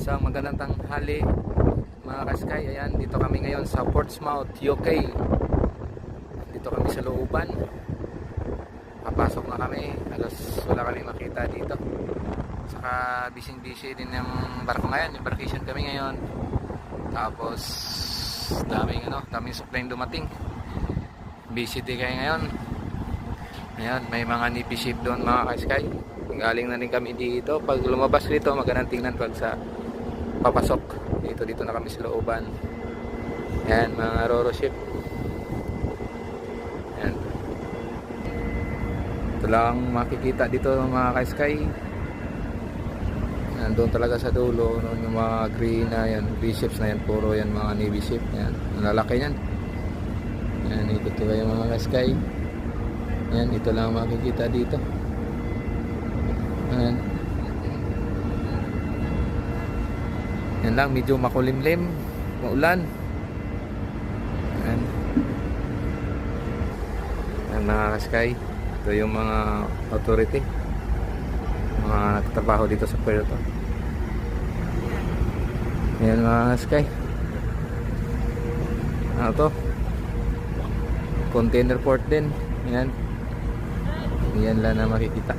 Isang magandang tanghali mga ka-sky. Ayan, dito kami ngayon sa Portsmouth, UK. Dito kami sa looban. Papasok na kami. Halos wala kami makita dito. Saka busy din yung barko ngayon. Yung barkation kami ngayon. Tapos daming supply dumating. Busy din kayo ngayon. Ayan, may mga nippy ship doon mga ka-sky. Galing na rin kami dito. Pag lumabas dito, magandang tingnan pag sa papasok. Dito na kami sa looban. Ayan, mga roro ship. Ayan. Ito lang makikita dito mga ka-sky. Doon talaga sa dulo, yung mga green na yan, green ships na yan, puro yan mga navy ship. Ayan, ang lalaki yan. Ayan, ito kayo mga ka-sky. Ayan, ito lang makikita dito. Ayan. Yan lang, medyo makulimlim, maulan. Ayan. Ayan mga ka-sky. Ito yung mga authority, mga nagtatrabaho dito sa puerto. Ayan mga ka-sky. Ano to? Container port din. Ayan. Yan lang na makikita.